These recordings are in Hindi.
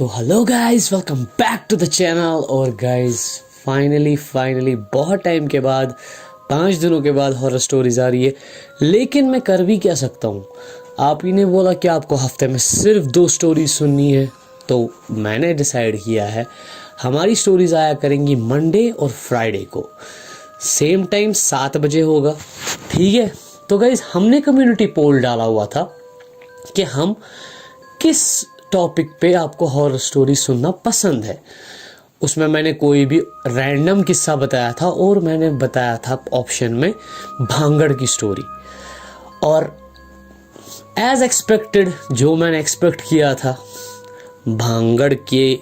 तो hello guys, welcome back to the channel. और गाइस फाइनली बहुत टाइम के बाद 5 दिनों के बाद हॉरर स्टोरीज आ रही है। लेकिन मैं कर भी क्या सकता हूँ। आप ही ने बोला कि आपको हफ्ते में सिर्फ 2 स्टोरीज सुननी है, तो मैंने डिसाइड किया है हमारी स्टोरीज आया करेंगी मंडे और फ्राइडे को, सेम टाइम 7 बजे होगा। ठीक है। तो गाइस हमने कम्युनिटी पोल डाला हुआ था कि हम किस टॉपिक पे आपको हॉरर स्टोरी सुनना पसंद है। उसमें मैंने कोई भी रैंडम किस्सा बताया था और मैंने बताया था ऑप्शन में भांगड़ की स्टोरी। और एज एक्सपेक्टेड, जो मैंने एक्सपेक्ट किया था, भांगड़ के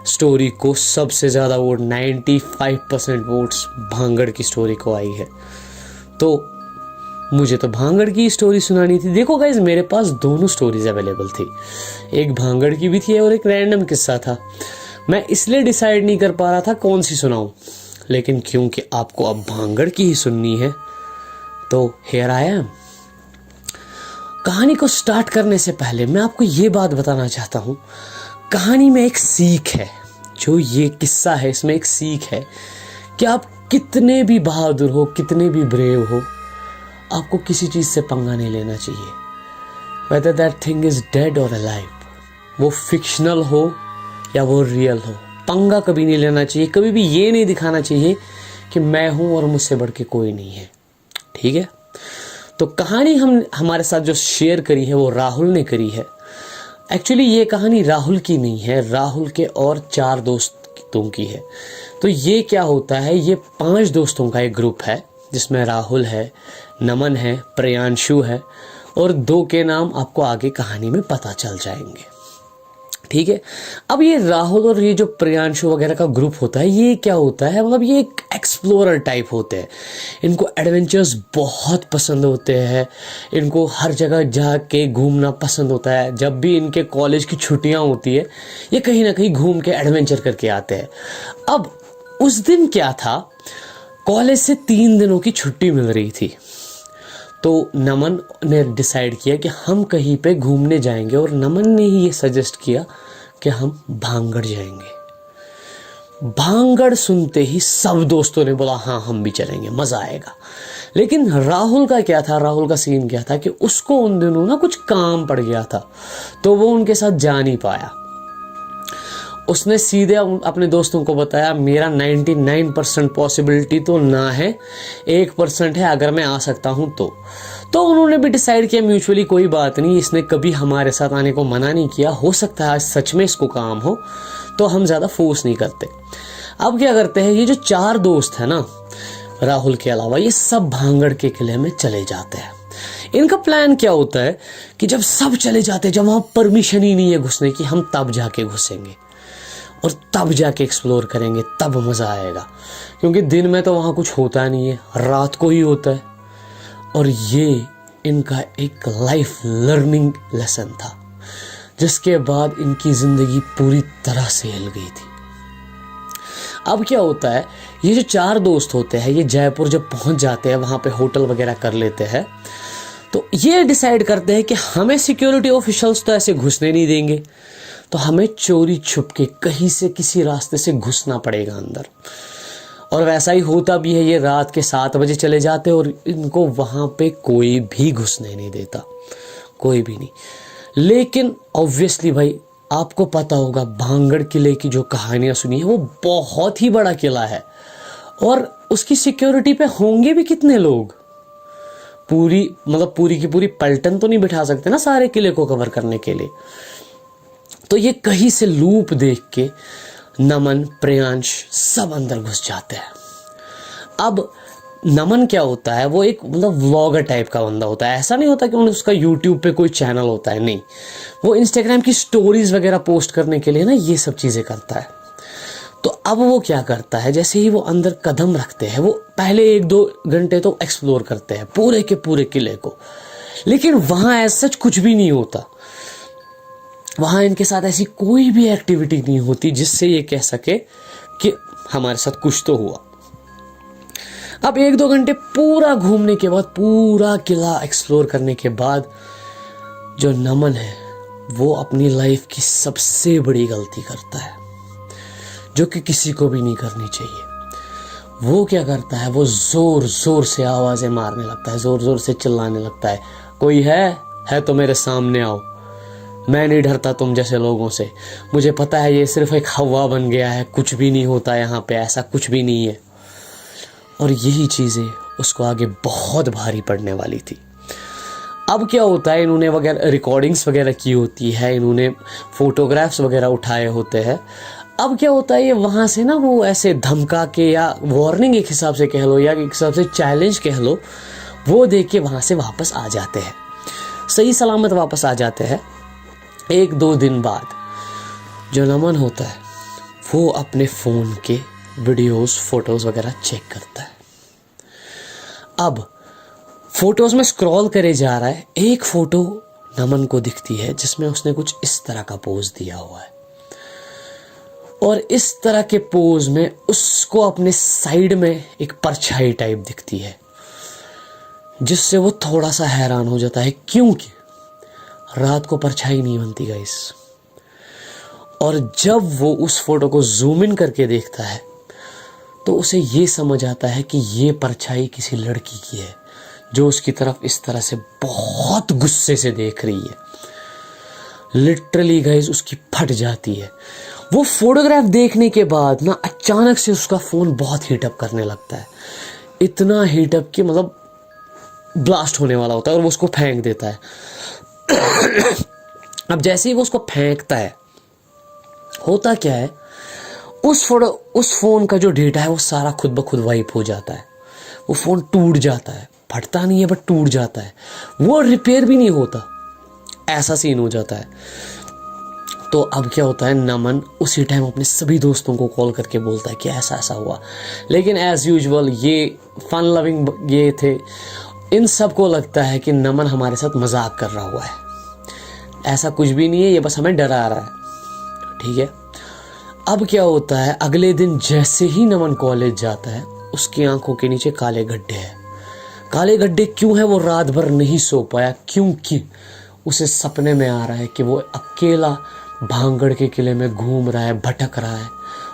स्टोरी को सबसे ज़्यादा वोट 95% वोट्स भांगड़ की स्टोरी को आई है। तो मुझे तो भांगड़ की स्टोरी सुनानी थी। देखो गाइज, मेरे पास दोनों स्टोरीज अवेलेबल थी, एक भांगड़ की भी थी और एक रैंडम किस्सा था। मैं इसलिए डिसाइड नहीं कर पा रहा था कौन सी सुनाऊं, लेकिन क्योंकि आपको अब भांगड़ की ही सुननी है तो हियर आई एम। कहानी को स्टार्ट करने से पहले मैं आपको ये बात बताना चाहता हूँ, कहानी में एक सीख है। जो ये किस्सा है इसमें एक सीख है कि आप कितने भी बहादुर हो, कितने भी ब्रेव हो, आपको किसी चीज से पंगा नहीं लेना चाहिए, whether that thing is dead or alive। वो फिक्शनल हो या वो रियल हो, पंगा कभी नहीं लेना चाहिए। कभी भी ये नहीं दिखाना चाहिए कि मैं हूं और मुझसे बढ़ के कोई नहीं है। ठीक है। तो कहानी हमारे साथ जो शेयर करी है वो राहुल ने करी है। एक्चुअली ये कहानी राहुल की नहीं है, राहुल के और 4 दोस्तों की है। तो ये क्या होता है, ये 5 दोस्तों का एक ग्रुप है जिसमें राहुल है, नमन है, प्रियांशु है और 2 के नाम आपको आगे कहानी में पता चल जाएंगे। ठीक है। अब ये राहुल और ये जो प्रियांशु वगैरह का ग्रुप होता है, ये क्या होता है, मतलब ये एक एक्सप्लोरर टाइप होते हैं। इनको एडवेंचर्स बहुत पसंद होते हैं, इनको हर जगह जाके घूमना पसंद होता है। जब भी इनके कॉलेज की छुट्टियां होती है, ये कहीं ना कहीं घूम के एडवेंचर करके आते हैं। अब उस दिन क्या था, कॉलेज से 3 दिनों की छुट्टी मिल रही थी। तो नमन ने डिसाइड किया कि हम कहीं पे घूमने जाएंगे और नमन ने ही ये सजेस्ट किया कि हम भांगड़ जाएंगे। भांगड़ सुनते ही सब दोस्तों ने बोला हाँ हम भी चलेंगे, मजा आएगा। लेकिन राहुल का क्या था, राहुल का सीन क्या था कि उसको उन दिनों ना कुछ काम पड़ गया था, तो वो उनके साथ जा नहीं पाया। उसने सीधे अपने दोस्तों को बताया मेरा 99% पॉसिबिलिटी तो ना है, 1% है अगर मैं आ सकता हूं तो उन्होंने भी डिसाइड किया म्यूचुअली कोई बात नहीं, इसने कभी हमारे साथ आने को मना नहीं किया, हो सकता है आज सच में इसको काम हो, तो हम ज्यादा फोर्स नहीं करते। अब क्या करते हैं, ये जो 4 दोस्त है ना राहुल के अलावा, ये सब भांगड़ के किले में चले जाते हैं। इनका प्लान क्या होता है कि जब सब चले जाते हैं, जब वहां परमिशन ही नहीं है घुसने की, हम तब जाके घुसेंगे और तब जाके एक्सप्लोर करेंगे, तब मजा आएगा। क्योंकि दिन में तो वहां कुछ होता नहीं है, रात को ही होता है। और ये इनका एक लाइफ लर्निंग लेसन था, जिसके बाद इनकी जिंदगी पूरी तरह से हिल गई थी। अब क्या होता है, ये जो 4 दोस्त होते हैं, ये जयपुर जब पहुंच जाते हैं, वहां पे होटल वगैरह कर लेते हैं, तो ये डिसाइड करते हैं कि हमें सिक्योरिटी ऑफिशियल्स तो ऐसे घुसने नहीं देंगे, तो हमें चोरी छुप के कहीं से किसी रास्ते से घुसना पड़ेगा अंदर। और वैसा ही होता भी है, ये रात के 7 बजे चले जाते और इनको वहां पे कोई भी घुसने नहीं देता, कोई भी नहीं। लेकिन ऑब्वियसली भाई आपको पता होगा, भांगड़ किले की जो कहानियां सुनी है वो बहुत ही बड़ा किला है और उसकी सिक्योरिटी पे होंगे भी कितने लोग। पूरी की पूरी पलटन तो नहीं बिठा सकते ना सारे किले को कवर करने के लिए। तो ये कहीं से लूप देख के नमन, प्रियांश सब अंदर घुस जाते हैं। अब नमन क्या होता है, वो एक व्लॉगर टाइप का बंदा होता है। ऐसा नहीं होता कि उसका यूट्यूब पे कोई चैनल होता है, नहीं, वो इंस्टाग्राम की स्टोरीज वगैरह पोस्ट करने के लिए ना ये सब चीजें करता है। तो अब वो क्या करता है, जैसे ही वो अंदर कदम रखते हैं, वो पहले 1-2 घंटे तो एक्सप्लोर करते हैं पूरे के पूरे किले को। लेकिन वहां ऐसा सच कुछ भी नहीं होता, वहां इनके साथ ऐसी कोई भी एक्टिविटी नहीं होती जिससे ये कह सके कि हमारे साथ कुछ तो हुआ। अब 1-2 घंटे पूरा घूमने के बाद, पूरा किला एक्सप्लोर करने के बाद, जो नमन है वो अपनी लाइफ की सबसे बड़ी गलती करता है, जो कि किसी को भी नहीं करनी चाहिए। वो क्या करता है, वो जोर जोर से आवाजें मारने लगता है, जोर जोर से चिल्लाने लगता है, कोई है तो मेरे सामने आओ, मैं नहीं डरता तुम जैसे लोगों से, मुझे पता है ये सिर्फ एक हवा बन गया है, कुछ भी नहीं होता यहाँ पे, ऐसा कुछ भी नहीं है। और यही चीजें उसको आगे बहुत भारी पड़ने वाली थी। अब क्या होता है, इन्होंने वगैरह रिकॉर्डिंग्स वगैरह की होती है, इन्होंने फोटोग्राफ्स वगैरह उठाए होते हैं। अब क्या होता है, ये वहाँ से ना वो ऐसे धमका के या वार्निंग एक हिसाब से कह लो या एक हिसाब से चैलेंज कह लो, वो देख के वहाँ से वापस आ जाते हैं, सही सलामत वापस आ जाते हैं। 1-2 दिन बाद जो नमन होता है वो अपने फ़ोन के वीडियोस फोटोज़ वगैरह चेक करता है। अब फोटोज़ में स्क्रॉल करे जा रहा है, एक फ़ोटो नमन को दिखती है जिसमें उसने कुछ इस तरह का पोज दिया हुआ है, और इस तरह के पोज में उसको अपने साइड में एक परछाई टाइप दिखती है, जिससे वो थोड़ा सा हैरान हो जाता है, क्योंकि रात को परछाई नहीं बनती गाइस। और जब वो उस फोटो को जूम इन करके देखता है तो उसे ये समझ आता है कि ये परछाई किसी लड़की की है, जो उसकी तरफ इस तरह से बहुत गुस्से से देख रही है। लिटरली गाइस उसकी फट जाती है। वो फोटोग्राफ देखने के बाद ना अचानक से उसका फोन बहुत हीटअप करने लगता है, इतना हीटअप कि मतलब ब्लास्ट होने वाला होता है, और वो उसको फेंक देता है। अब जैसे ही वो उसको फेंकता है, होता क्या है, उस फोन का जो डेटा है वो सारा खुद ब खुद वाइप हो जाता है। वो फोन टूट जाता है, फटता नहीं है बट टूट जाता है, वो रिपेयर भी नहीं होता, ऐसा सीन हो जाता है। तो अब क्या होता है, नमन उसी टाइम अपने सभी दोस्तों को कॉल करके बोलता है कि ऐसा ऐसा हुआ। लेकिन एज यूजुअल ये फन लविंग ये थे, इन सब को लगता है कि नमन हमारे साथ मजाक कर रहा हुआ है, ऐसा कुछ भी नहीं है, ये बस हमें डरा रहा है, ठीक है। अब क्या होता है, अगले दिन जैसे ही नमन कॉलेज जाता है, उसकी आंखों के नीचे काले गड्ढे हैं। काले गड्ढे क्यों है, वो रात भर नहीं सो पाया, क्योंकि उसे सपने में आ रहा है कि वो अकेला भांगड़ के किले में घूम रहा है, भटक रहा है,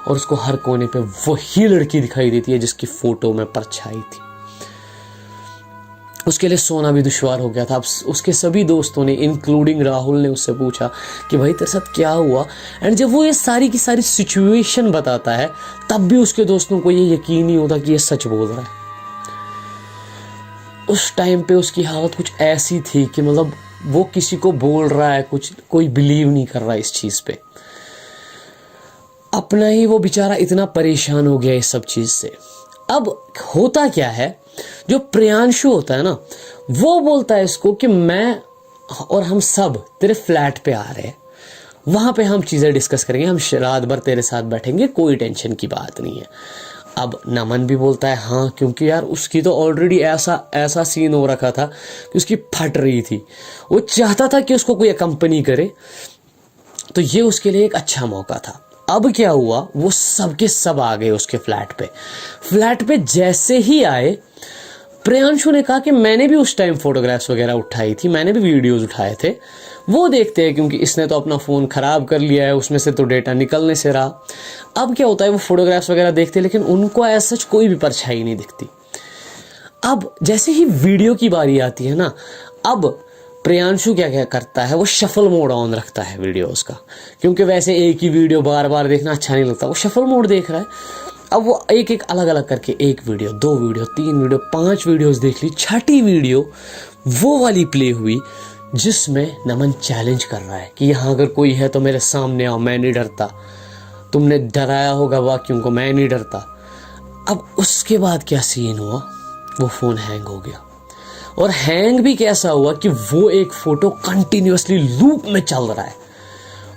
और उसको हर कोने पे वही लड़की दिखाई देती है जिसकी फोटो में परछाई थी। उसके लिए सोना भी दुश्वार हो गया था। अब उसके सभी दोस्तों ने इंक्लूडिंग राहुल ने उससे पूछा कि भाई तेरे साथ क्या हुआ, एंड जब वो ये सारी की सारी सिचुएशन बताता है, तब भी उसके दोस्तों को ये यकीन नहीं होता कि ये सच बोल रहा है। उस टाइम पे उसकी हालत कुछ ऐसी थी कि मतलब वो किसी को बोल रहा है कुछ, कोई बिलीव नहीं कर रहा इस चीज पे। अपना ही वो बेचारा इतना परेशान हो गया इस सब चीज से। अब होता क्या है, जो प्रियांशु होता है ना, वो बोलता है इसको कि मैं और हम सब तेरे फ्लैट पे आ रहे हैं, वहां पे हम चीजें डिस्कस करेंगे, हम रात भर तेरे साथ बैठेंगे, कोई टेंशन की बात नहीं है। अब नमन भी बोलता है हाँ, क्योंकि यार उसकी तो ऑलरेडी ऐसा सीन हो रखा था कि उसकी फट रही थी, वो चाहता था कि उसको कोई अकंपनी करे, तो ये उसके लिए एक अच्छा मौका था। अब क्या हुआ, वो सब के सब आ गए उसके फ्लैट पे जैसे ही आए, प्रियांशु ने कहा कि मैंने भी उस टाइम फोटोग्राफ्स वगैरह उठाई थी, मैंने भी वीडियोस उठाए थे, वो देखते हैं, क्योंकि इसने तो अपना फ़ोन ख़राब कर लिया है, उसमें से तो डेटा निकलने से रहा। अब क्या होता है, वो फोटोग्राफ्स वगैरह देखते हैं, लेकिन उनको ऐसा कोई भी परछाई नहीं दिखती। अब जैसे ही वीडियो की बारी आती है ना, अब प्रियांशु क्या करता है, वो शफल मोड ऑन रखता है वीडियोस का, क्योंकि वैसे एक ही वीडियो बार बार देखना अच्छा नहीं लगता, वो शफल मोड देख रहा है। अब वो एक एक अलग अलग करके 1 वीडियो, 2 वीडियो, 3 वीडियो, 5 वीडियोस देख ली। छठी वीडियो वो वाली प्ले हुई जिसमें नमन चैलेंज कर रहा है कि यहाँ अगर कोई है तो मेरे सामने आओ, मैं नहीं डरता, तुमने डराया होगा वाक्यों को, मैं नहीं डरता। अब उसके बाद क्या सीन हुआ, वो फ़ोन हैंग हो गया, और हैंग भी कैसा हुआ कि वो एक फ़ोटो कंटिन्यूअसली लूप में चल रहा है,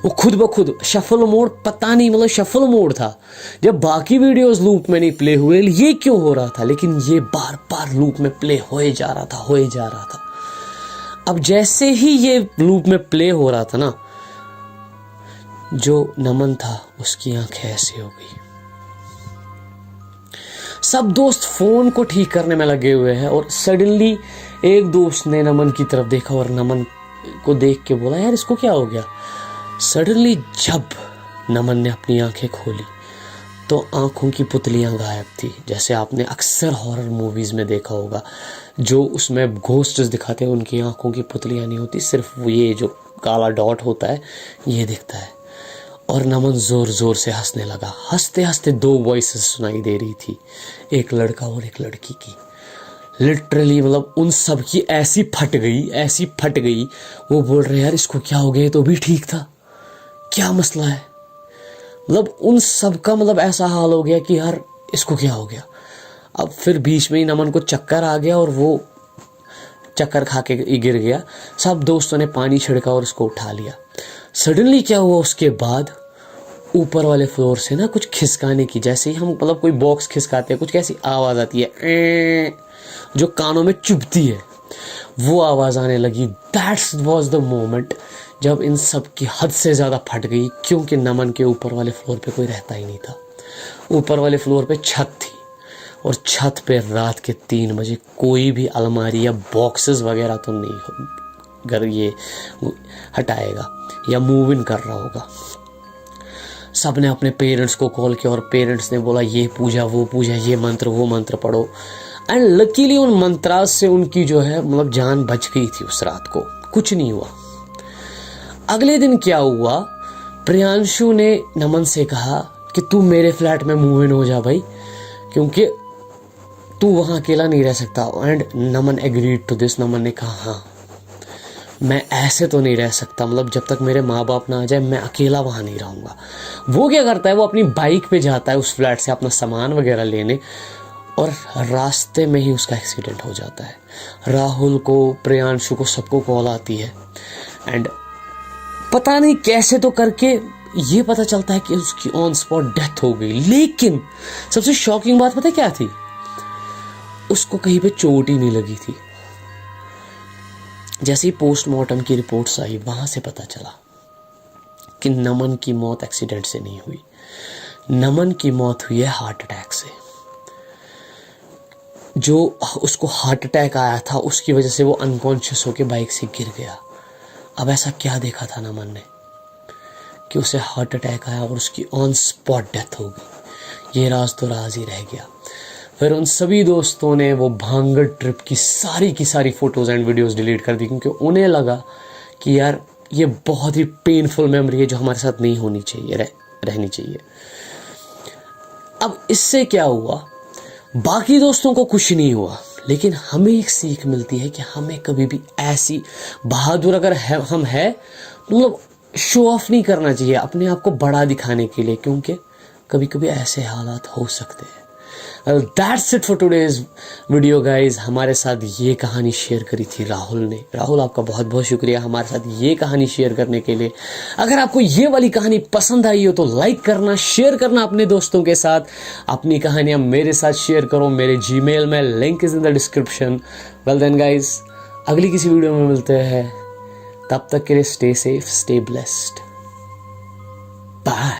वो खुद ब खुद शफल मोड, पता नहीं मतलब शफल मोड था, जब बाकी वीडियोस लूप में नहीं प्ले हुए, ये क्यों हो रहा था, लेकिन ये बार बार लूप में प्ले होए जा रहा था। अब जैसे ही ये लूप में प्ले हो रहा था ना, जो नमन था उसकी आंखें ऐसी हो गई। सब दोस्त फोन को ठीक करने में लगे हुए हैं, और सडनली एक दोस्त ने नमन की तरफ देखा और नमन को देख के बोला यार इसको क्या हो गया। सडनली जब नमन ने अपनी आंखें खोली तो आंखों की पुतलियां गायब थी। जैसे आपने अक्सर हॉरर मूवीज में देखा होगा, जो उसमें घोस्ट्स दिखाते हैं उनकी आंखों की पुतलियां नहीं होती, सिर्फ वो ये जो काला डॉट होता है ये दिखता है। और नमन जोर जोर से हंसने लगा। हंसते हंसते दो वॉइसेस सुनाई दे रही थी, एक लड़का और एक लड़की की। लिटरली मतलब उन सब की ऐसी फट गई। वो बोल रहे यार इसको क्या हो गया, ये तो भी ठीक था, क्या मसला है। मतलब उन सब का मतलब ऐसा हाल हो गया कि यार इसको क्या हो गया। अब फिर बीच में ही नमन को चक्कर आ गया और वो चक्कर खा के गिर गया। सब दोस्तों ने पानी छिड़का और उसको उठा लिया। सडनली क्या हुआ, उसके बाद ऊपर वाले फ्लोर से ना कुछ खिसकाने की, जैसे ही हम मतलब कोई बॉक्स खिसकाते हैं कुछ कैसी आवाज आती है जो कानों में चुभती है, वो आवाज आने लगी। दैट्स वाज द मोमेंट जब इन सब की हद से ज्यादा फट गई, क्योंकि नमन के ऊपर वाले फ्लोर पे कोई रहता ही नहीं था। ऊपर वाले फ्लोर पे छत थी और छत पे रात के 3 बजे कोई भी अलमारी या बॉक्सेस वगैरह तो नहीं अगर ये हटाएगा या मूव इन कर रहा होगा। सब ने अपने पेरेंट्स को कॉल किया और पेरेंट्स ने बोला ये पूजा वो पूजा, ये मंत्र वो मंत्र पढ़ो। एंड लकीली उन मंत्रास से उनकी जो है मतलब जान बच गई थी। उस रात को कुछ नहीं हुआ। अगले दिन क्या हुआ, प्रियांशु ने नमन से कहा कि तू मेरे फ्लैट में मूव इन हो जा भाई, क्योंकि तू वहां अकेला नहीं रह सकता। And Naman agreed to this. Naman ने कहा हाँ मैं ऐसे तो नहीं रह सकता, मतलब जब तक मेरे माँ बाप ना आ जाए मैं अकेला वहां नहीं रहूंगा। वो क्या करता है, वो अपनी बाइक पे जाता है उस फ्लैट से अपना सामान वगैरह लेने, और रास्ते में ही उसका एक्सीडेंट हो जाता है। राहुल को, प्रियांशु को, सबको कॉल आती है एंड पता नहीं कैसे तो करके ये पता चलता है कि उसकी ऑन स्पॉट डेथ हो गई। लेकिन सबसे शॉकिंग बात पता है क्या थी, उसको कहीं पे चोट ही नहीं लगी थी। जैसे ही पोस्टमार्टम की रिपोर्ट्स आई वहां से पता चला कि नमन की मौत एक्सीडेंट से नहीं हुई, नमन की मौत हुई है हार्ट अटैक से। जो उसको हार्ट अटैक आया था उसकी वजह से वो अनकॉन्शियस होकर बाइक से गिर गया। अब ऐसा क्या देखा था नमन ने कि उसे हार्ट अटैक आया और उसकी ऑन स्पॉट डेथ हो गई। ये राज तो राज ही रह गया। फिर उन सभी दोस्तों ने वो भांगड़ ट्रिप की सारी फोटोज एंड वीडियोस डिलीट कर दी, क्योंकि उन्हें लगा कि यार ये बहुत ही पेनफुल मेमोरी है जो हमारे साथ नहीं होनी चाहिए, रहनी चाहिए। अब इससे क्या हुआ, बाकी दोस्तों को कुछ नहीं हुआ, लेकिन हमें एक सीख मिलती है कि हमें कभी भी ऐसी बहादुर अगर हम है मतलब शो ऑफ नहीं करना चाहिए अपने आप को बड़ा दिखाने के लिए, क्योंकि कभी कभी ऐसे हालात हो सकते हैं। That's it for today's video guys. हमारे साथ ये कहानी शेयर करी थी राहुल ने। राहुल आपका बहुत बहुत शुक्रिया हमारे साथ ये कहानी शेयर करने के लिए। अगर आपको ये वाली कहानी पसंद आई हो तो लाइक करना, शेयर करना अपने दोस्तों के साथ। अपनी कहानियां मेरे साथ शेयर करो मेरे जीमेल में, link is in the description. Well then guys, अगली किसी वीडियो में मिलते हैं, तब तक के लिए stay safe, stay blessed, bye.